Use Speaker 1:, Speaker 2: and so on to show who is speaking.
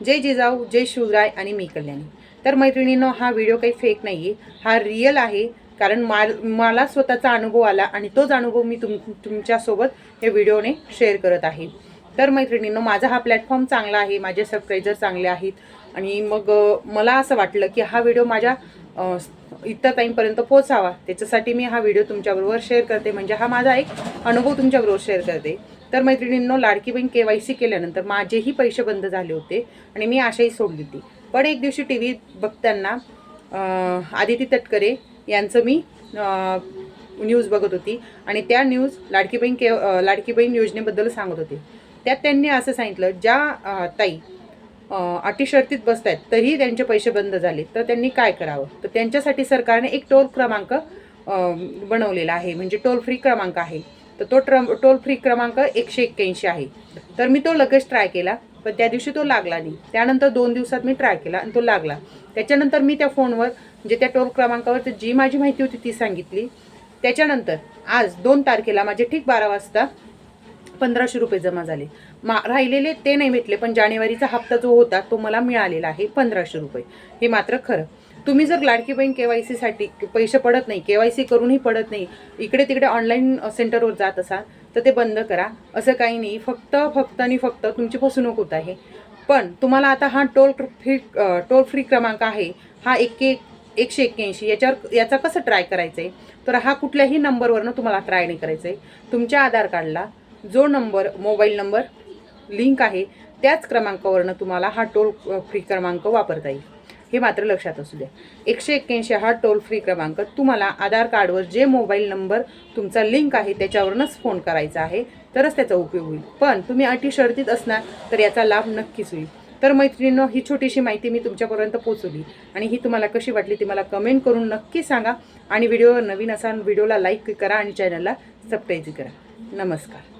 Speaker 1: जय जिजाऊ, जय शिवराय आणि मी कल्याणी। तर मैत्रिणींनो, हा व्हिडिओ काही फेक नाही आहे, हा रिअल आहे। कारण मला स्वतःचा अनुभव आला आणि तोच अनुभव मी तुमच्यासोबत या व्हिडिओने शेअर करत आहे। तर मैत्रिणींनो, माझा हा प्लॅटफॉर्म चांगला आहे, माझे सबस्क्रायबर चांगले आहेत आणि मग मला असं वाटलं की हा व्हिडिओ माझ्या इतर टाईमपर्यंत पोहोचावा, त्याच्यासाठी मी हा व्हिडिओ तुमच्याबरोबर शेअर करते। म्हणजे हा माझा एक अनुभव तुमच्याबरोबर शेअर करते। तर मैत्रिणींनो, लाडकी बहीण KYC केल्यानंतर माझेही पैसे बंद झाले होते आणि मी आशाही सोडली होती। पण एक दिवशी TV बघताना आदिती तटकरे यांचं मी न्यूज बघत होती आणि त्या न्यूज लाडकी बहीण योजनेबद्दल सांगत होते। त्यात त्यांनी असं सांगितलं, ज्या ताई अटी शर्तीत बसतायत तरी त्यांचे पैसे बंद झाले तर त्यांनी काय करावं। तर त्यांच्यासाठी सरकारने एक टोल क्रमांक बनवलेला आहे, म्हणजे टोल फ्री क्रमांक आहे। तर तो टोल फ्री क्रमांक 181 आहे। तर मी तो लगेच ट्राय केला, पण त्या दिवशी तो लागला नाही। त्यानंतर 2 दिवसात मी ट्राय केला आणि तो लागला। त्याच्यानंतर मी त्या फोनवर म्हणजे त्या टोल क्रमांकावर जी माझी माहिती होती ती सांगितली। त्याच्यानंतर आज 2 तारखेला माझे ठीक 12 वाजता 1500 रुपये जमा झाले। राहिलेले ते नाही भेटले, पण जानेवारीचा हप्ता जो होता तो मला मिळालेला आहे 1500 रुपये। हे मात्र खरं। तुम्ही जर लाडकी बहीण KYC साठी पैसे पडत नाही, KYC करूनही पडत नाही, इकडे तिकडे ऑनलाईन सेंटरवर जात असाल तर ते बंद करा। असं काही नाही, फक्त आणि फक्त तुमची फसवणूक होत आहे। पण तुम्हाला आता हा टोल फ्री क्रमांक आहे, हा 181 याचा कसं ट्राय करायचं आहे। तर हा कुठल्याही नंबरवरनं तुम्हाला ट्राय नाही करायचं आहे। तुमच्या आधार कार्डला जो नंबर मोबाईल नंबर लिंक आहे त्याच क्रमांकावरनं तुम्हाला हा टोल फ्री क्रमांक वापरता येईल। हे मात्र लक्षात असू द्या। 181 हा टोल फ्री क्रमांक तुम्हाला आधार कार्डवर जे मोबाईल नंबर तुमचा लिंक आहे त्याच्यावरूनच फोन करायचा आहे, तरच त्याचा उपयोग होईल। पण तुम्ही अटी शर्तीत असणार तर याचा लाभ नक्कीच होईल। तर मैत्रिणींनो, ही छोटीशी माहिती मी तुमच्यापर्यंत पोहोचवली आणि ही तुम्हाला कशी वाटली ती मला कमेंट करून नक्की सांगा। आणि व्हिडिओ नवीन असाल व्हिडिओला लाईक करा आणि चॅनलला सबस्क्राईब करा। नमस्कार।